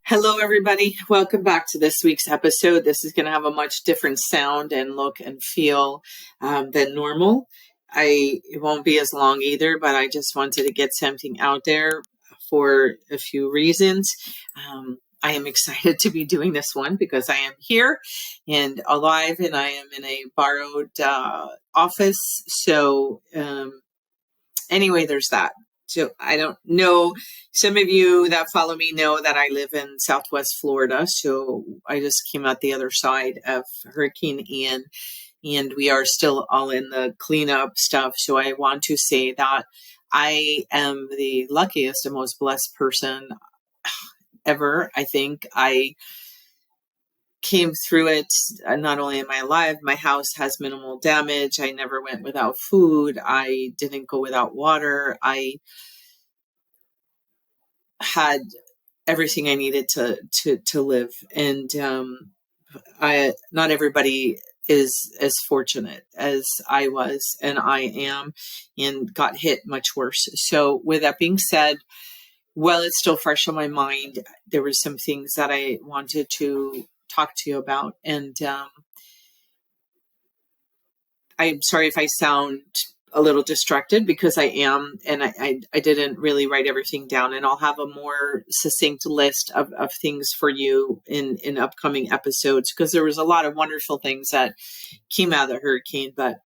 Hello, everybody. Welcome back to this week's episode. This is going to have a much different sound and look and feel than normal. It won't be as long either, but I just wanted to get something out there for a few reasons. I am excited to be doing this one because I am here and alive, and I am in a borrowed office. So anyway, there's that. So I don't know. Some of you that follow me know that I live in Southwest Florida. So I just came out the other side of Hurricane Ian, and we are still all in the cleanup stuff. So I want to say that I am the luckiest and most blessed person ever. I think I came through it not only in my life. My house has minimal damage. I never went without food. I didn't go without water. I had everything I needed to live, and not everybody is as fortunate as I was and I am, and got hit much worse. So with that being said, well, it's still fresh on my mind. There were some things that I wanted to talk to you about, and I'm sorry if I sound a little distracted because I am, and I didn't really write everything down, and I'll have a more succinct list of things for you in upcoming episodes, because there was a lot of wonderful things that came out of the hurricane. But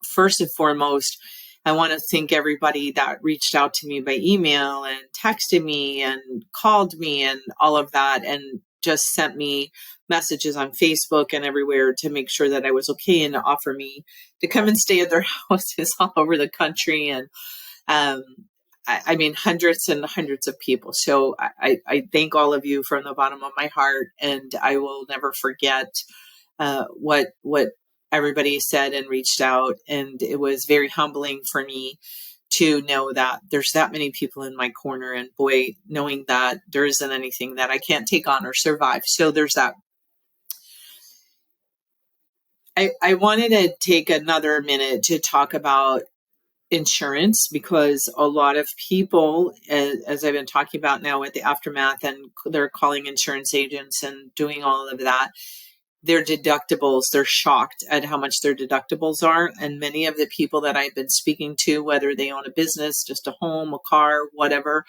first and foremost, I want to thank everybody that reached out to me by email and texted me and called me and all of that, and just sent me messages on Facebook and everywhere to make sure that I was okay, and to offer me to come and stay at their houses all over the country. And I mean, hundreds and hundreds of people. So I thank all of you from the bottom of my heart, and I will never forget what everybody said and reached out. And it was very humbling for me to know that there's that many people in my corner, and boy, knowing that there isn't anything that I can't take on or survive. So there's that. I wanted to take another minute to talk about insurance, because a lot of people, as I've been talking about now with the aftermath, and they're calling insurance agents and doing all of that, their deductibles, they're shocked at how much their deductibles are. And many of the people that I've been speaking to, whether they own a business, just a home, a car, whatever,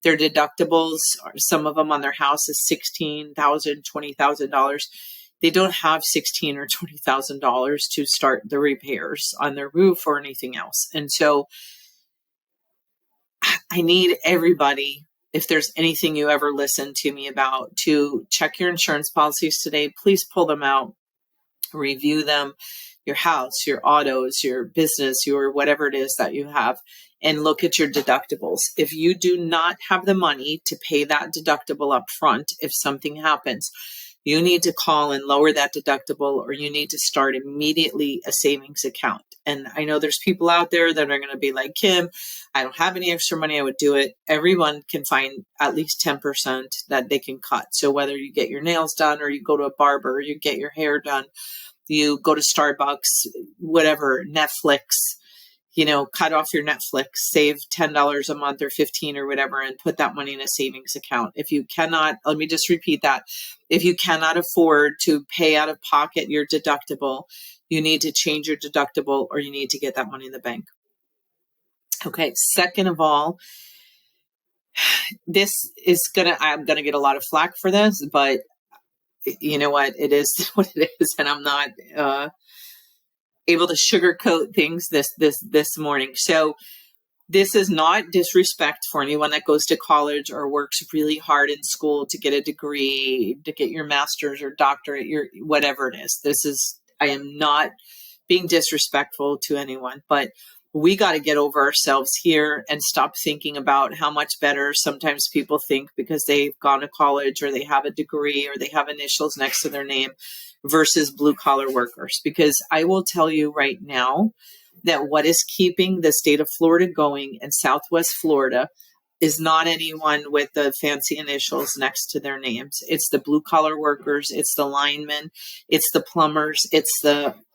their deductibles, some of them on their house is $16,000, $20,000. They don't have $16,000 or $20,000 to start the repairs on their roof or anything else. And so I need everybody, if there's anything you ever listen to me about, to check your insurance policies today. Please pull them out, review them, your house, your autos, your business, your whatever it is that you have, and look at your deductibles. If you do not have the money to pay that deductible up front, if something happens, you need to call and lower that deductible, or you need to start immediately a savings account. And I know there's people out there that are going to be like, Kim, I don't have any extra money, I would do it. Everyone can find at least 10% that they can cut. So whether you get your nails done, or you go to a barber, or you get your hair done, you go to Starbucks, whatever, Netflix, cut off your Netflix, save $10 a month or $15 or whatever, and put that money in a savings account. If you cannot, let me just repeat that. If you cannot afford to pay out of pocket your deductible, you need to change your deductible, or you need to get that money in the bank. Okay. Second of all, I'm going to get a lot of flack for this, but you know what? It is what it is. And I'm not, able to sugarcoat things this morning. So this is not disrespect for anyone that goes to college or works really hard in school to get a degree, to get your master's or doctorate, your whatever it is. I am not being disrespectful to anyone, but we got to get over ourselves here and stop thinking about how much better sometimes people think because they've gone to college, or they have a degree, or they have initials next to their name, versus blue collar workers. Because I will tell you right now that what is keeping the state of Florida going, and Southwest Florida, is not anyone with the fancy initials next to their names. It's the blue collar workers, it's the linemen, it's the plumbers, it's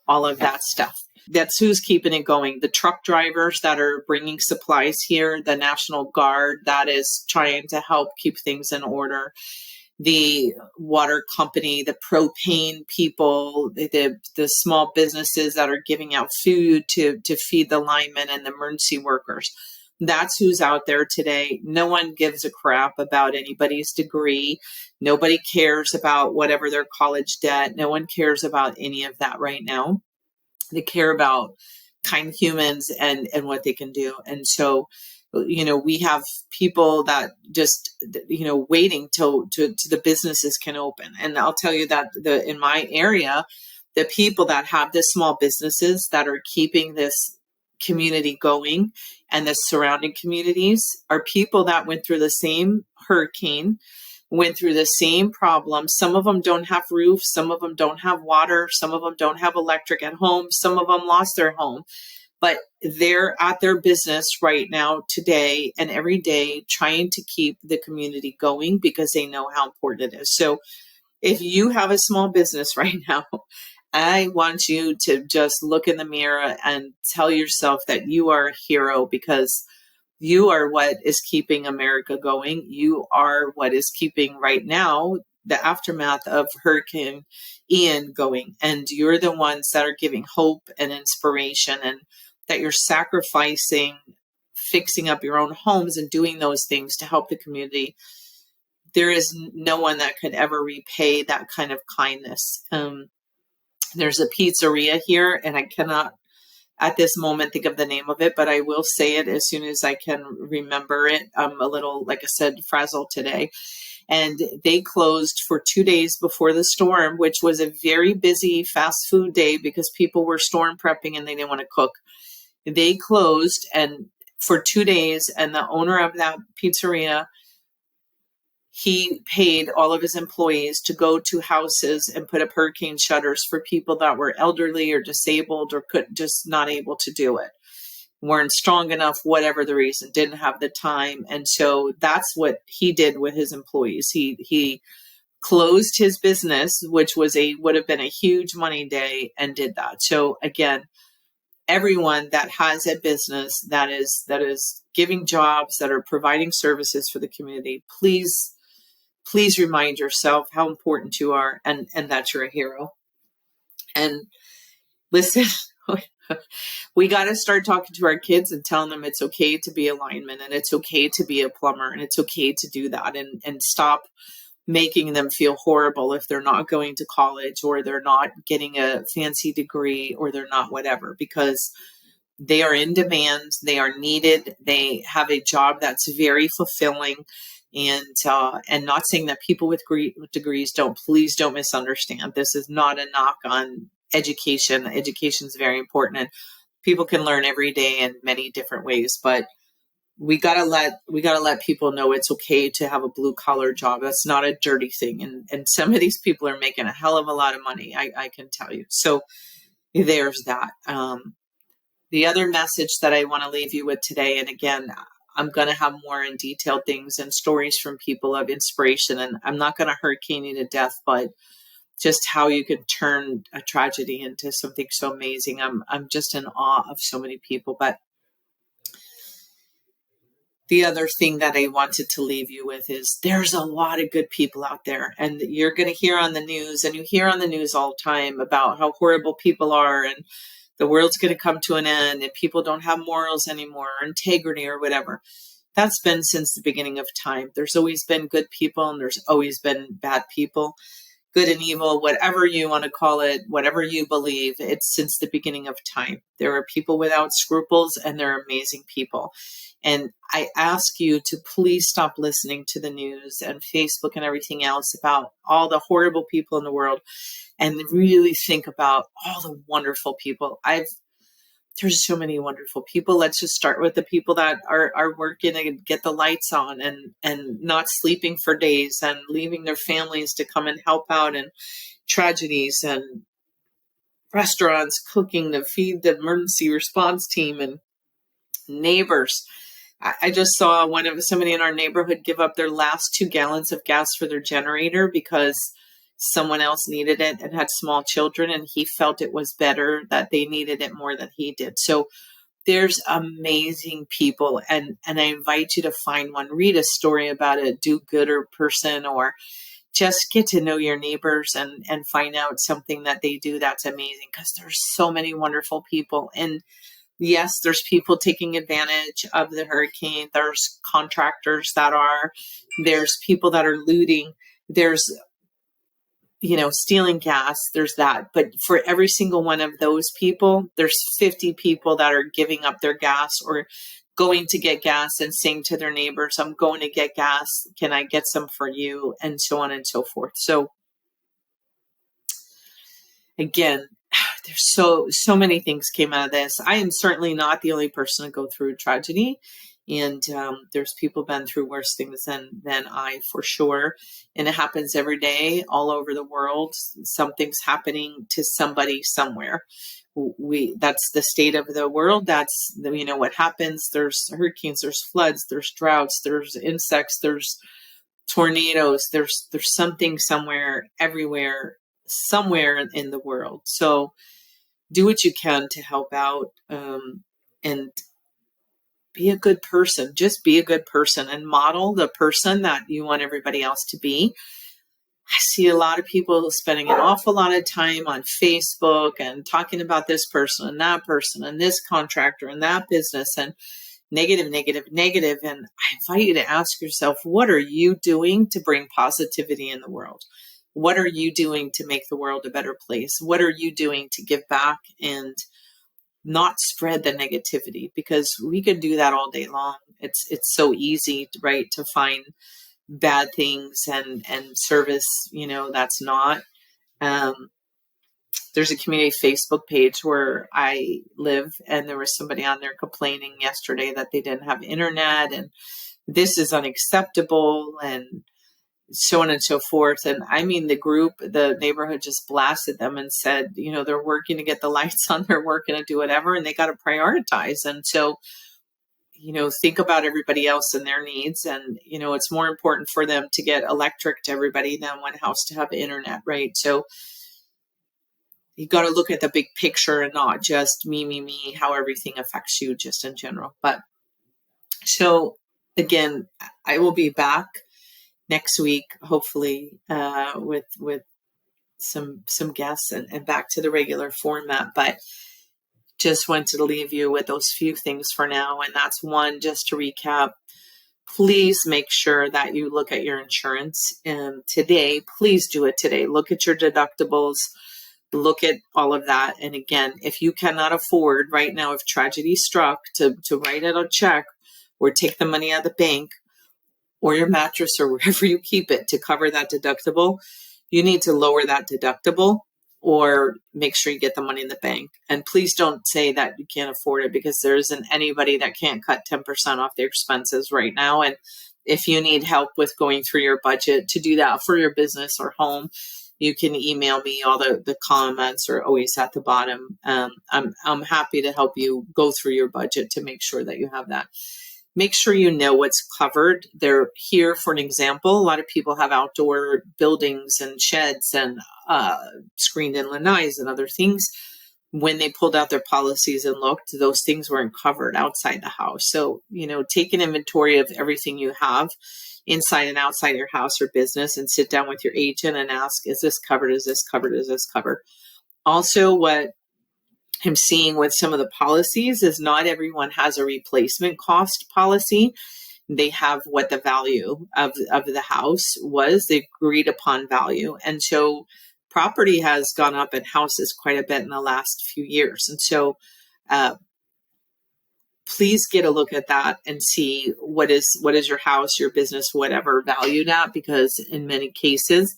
all of that stuff. That's who's keeping it going. The truck drivers that are bringing supplies here, the National Guard that is trying to help keep things in order, the water company, the propane people, the small businesses that are giving out food to feed the linemen and the emergency workers. That's who's out there today. No one gives a crap about anybody's degree. Nobody cares about whatever their college debt. No one cares about any of that right now. They care about kind humans and what they can do. And so, we have people that just, waiting till the businesses can open. And I'll tell you that in my area, the people that have the small businesses that are keeping this community going and the surrounding communities are people that went through the same hurricane, went through the same problem. Some of them don't have roofs. Some of them don't have water. Some of them don't have electric at home. Some of them lost their home. But they're at their business right now, today and every day, trying to keep the community going because they know how important it is. So if you have a small business right now, I want you to just look in the mirror and tell yourself that you are a hero, because you are what is keeping America going. You are what is keeping right now the aftermath of Hurricane Ian going. And you're the ones that are giving hope and inspiration, and that you're sacrificing fixing up your own homes and doing those things to help the community. There is no one that could ever repay that kind of kindness. There's a pizzeria here, and I cannot at this moment think of the name of it, but I will say it as soon as I can remember it. I'm a little, like I said, frazzled today. And they closed for 2 days before the storm, which was a very busy fast food day because people were storm prepping and they didn't want to cook. They closed and for 2 days, and the owner of that pizzeria, he paid all of his employees to go to houses and put up hurricane shutters for people that were elderly or disabled or could just not able to do it, weren't strong enough, whatever the reason, didn't have the time. And so that's what he did with his employees. He closed his business, which would have been a huge money day, and did that. So again, everyone that has a business that is giving jobs, that are providing services for the community, please remind yourself how important you are, and that you're a hero. And listen, we got to start talking to our kids and telling them it's okay to be a lineman, and it's okay to be a plumber, and it's okay to do that, and stop making them feel horrible if they're not going to college, or they're not getting a fancy degree, or they're not whatever, because they are in demand, they are needed, they have a job that's very fulfilling. And not saying that people with degrees please don't misunderstand. This is not a knock on education. Education is very important, and people can learn every day in many different ways. But we gotta let people know it's okay to have a blue collar job. That's not a dirty thing. And some of these people are making a hell of a lot of money. I can tell you. So there's that. The other message that I want to leave you with today, and again, I'm going to have more in detailed things and stories from people of inspiration, and I'm not going to hurricane you to death, but just how you can turn a tragedy into something so amazing. I'm just in awe of so many people. But the other thing that I wanted to leave you with is there's a lot of good people out there, and you're going to hear on the news, and you hear on the news all the time about how horrible people are, and the world's going to come to an end, and people don't have morals anymore, or integrity, or whatever. That's been since the beginning of time. There's always been good people, and there's always been bad people. Good and evil, whatever you want to call it, whatever you believe, it's since the beginning of time. There are people without scruples, and there are amazing people. And I ask you to please stop listening to the news and Facebook and everything else about all the horrible people in the world, and really think about all the wonderful people. There's so many wonderful people. Let's just start with the people that are working and get the lights on, and not sleeping for days, and leaving their families to come and help out, and tragedies, and restaurants cooking to feed the emergency response team, and neighbors. I just saw somebody in our neighborhood give up their last 2 gallons of gas for their generator because someone else needed it and had small children, and he felt it was better that they needed it more than he did. So there's amazing people, and I invite you to find one, read a story about a do-gooder person, or just get to know your neighbors and find out something that they do that's amazing, because there's so many wonderful people. And yes, there's people taking advantage of the hurricane. There's contractors there's people that are looting. There's, stealing gas, there's that. But for every single one of those people, there's 50 people that are giving up their gas or going to get gas and saying to their neighbors, I'm going to get gas. Can I get some for you? And so on and so forth. So again, there's so many things came out of this. I am certainly not the only person to go through tragedy. And there's people been through worse things than I, for sure. And it happens every day all over the world. Something's happening to somebody somewhere. That's the state of the world. That's, what happens. There's hurricanes, there's floods, there's droughts, there's insects, there's tornadoes. There's something somewhere, everywhere, somewhere in the world. So do what you can to help out, and be a good person. Just be a good person and model the person that you want everybody else to be. I see a lot of people spending an awful lot of time on Facebook and talking about this person and this contractor and that business, and negative, negative, negative. And I invite you to ask yourself, what are you doing to bring positivity in the world? What are you doing to make the world a better place? What are you doing to give back and not spread the negativity? Because we could do that all day long. It's so easy, right, to find bad things and service, that's not. There's a community Facebook page where I live, and there was somebody on there complaining yesterday that they didn't have internet, and this is unacceptable, and so on and so forth. And I mean, the neighborhood just blasted them and said, they're working to get the lights on, they're working to do whatever, and they got to prioritize. And so, think about everybody else and their needs. And, it's more important for them to get electric to everybody than one house to have internet, right? So you got to look at the big picture and not just me, how everything affects you just in general. But so again, I will be back next week, hopefully, with some guests and back to the regular format. But just wanted to leave you with those few things for now. And that's one, just to recap, please make sure that you look at your insurance. And today, please do it today. Look at your deductibles. Look at all of that. And again, if you cannot afford right now, if tragedy struck, to write out a check or take the money out of the bank or your mattress or wherever you keep it to cover that deductible, you need to lower that deductible or make sure you get the money in the bank. And please don't say that you can't afford it, because there isn't anybody that can't cut 10% off their expenses right now. And if you need help with going through your budget to do that for your business or home, you can email me. All the comments are always at the bottom. I'm happy to help you go through your budget to make sure that you have that. Make sure you know what's covered. They're here for an example. A lot of people have outdoor buildings and sheds and screened-in lanais and other things. When they pulled out their policies and looked, those things weren't covered outside the house. So, take an inventory of everything you have inside and outside your house or business, and sit down with your agent and ask, is this covered? Is this covered? Is this covered? Also, what I'm seeing with some of the policies is not everyone has a replacement cost policy. They have what the value of the house was, the agreed upon value. And so property has gone up in houses quite a bit in the last few years. And so please get a look at that and see what is your house, your business, whatever, valued at, because in many cases,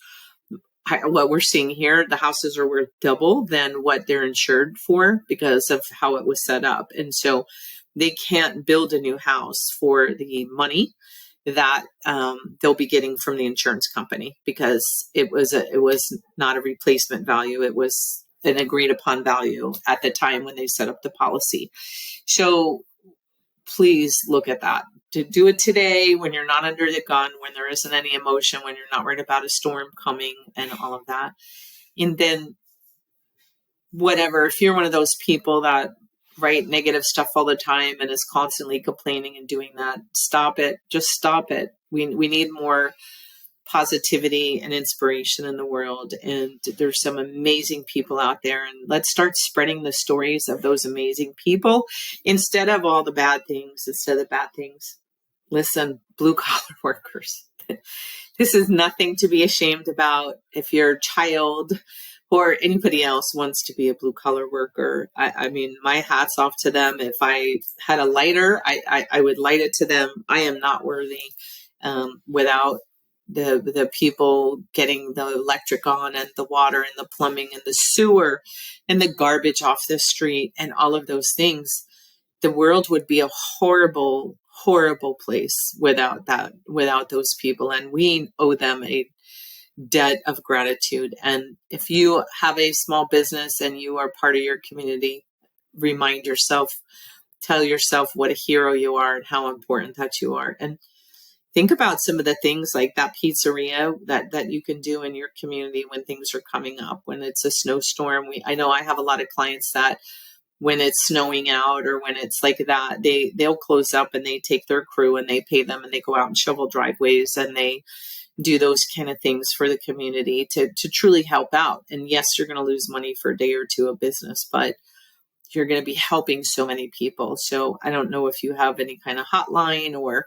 what we're seeing here, the houses are worth double than what they're insured for because of how it was set up. And so they can't build a new house for the money that they'll be getting from the insurance company, because it was not a replacement value. It was an agreed upon value at the time when they set up the policy. So please look at that. to do it today when you're not under the gun, when there isn't any emotion, when you're not worried about a storm coming and all of that. And then whatever, if you're one of those people that write negative stuff all the time and is constantly complaining and doing that, stop it. Just stop it. We need more positivity and inspiration in the world. And there's some amazing people out there. And let's start spreading the stories of those amazing people instead of all the bad things, Listen, blue collar workers. This is nothing to be ashamed about. If your child or anybody else wants to be a blue collar worker, I mean, my hat's off to them. If I had a lighter, I would light it to them. I am not worthy without the people getting the electric on and the water and the plumbing and the sewer and the garbage off the street and all of those things. The world would be a horrible, horrible place without those people. And we owe them a debt of gratitude. And if you have a small business and you are part of your community, remind yourself, tell yourself what a hero you are and how important that you are. And think about some of the things like that pizzeria that you can do in your community when things are coming up, when it's a snowstorm. I know I have a lot of clients that when it's snowing out or when it's like that, they'll close up and they take their crew and they pay them and they go out and shovel driveways and they do those kind of things for the community to truly help out. And yes, you're going to lose money for a day or two of business, but you're going to be helping so many people. So I don't know if you have any kind of hotline or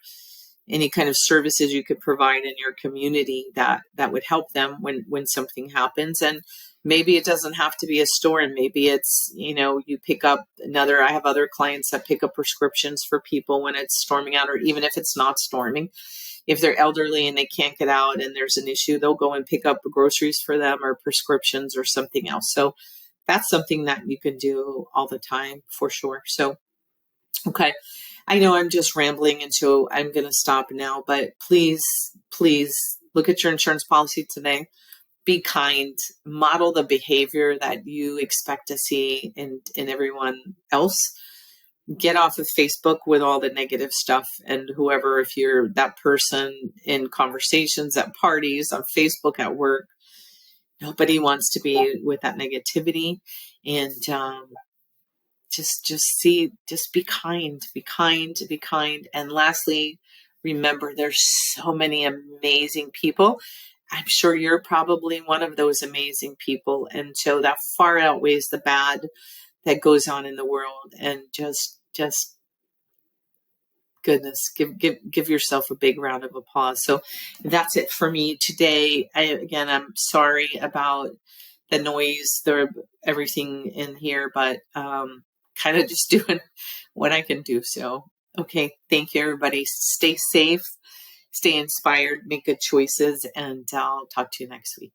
any kind of services you could provide in your community that would help them when something happens. And maybe it doesn't have to be a store, and maybe it's, you pick up I have other clients that pick up prescriptions for people when it's storming out, or even if it's not storming. If they're elderly and they can't get out and there's an issue, they'll go and pick up groceries for them or prescriptions or something else. So that's something that you can do all the time for sure. So, okay. I know I'm just rambling, and so I'm going to stop now, but please look at your insurance policy today. Be kind, model the behavior that you expect to see in everyone else. Get off of Facebook with all the negative stuff, and whoever, if you're that person in conversations at parties, on Facebook, at work, nobody wants to be with that negativity. And just be kind. And lastly, remember, there's so many amazing people. I'm sure you're probably one of those amazing people. And so that far outweighs the bad that goes on in the world. And just goodness, give yourself a big round of applause. So that's it for me today. I'm sorry about the noise, everything in here, but kind of just doing what I can do. So, okay. Thank you, everybody. Stay safe, stay inspired, make good choices, and I'll talk to you next week.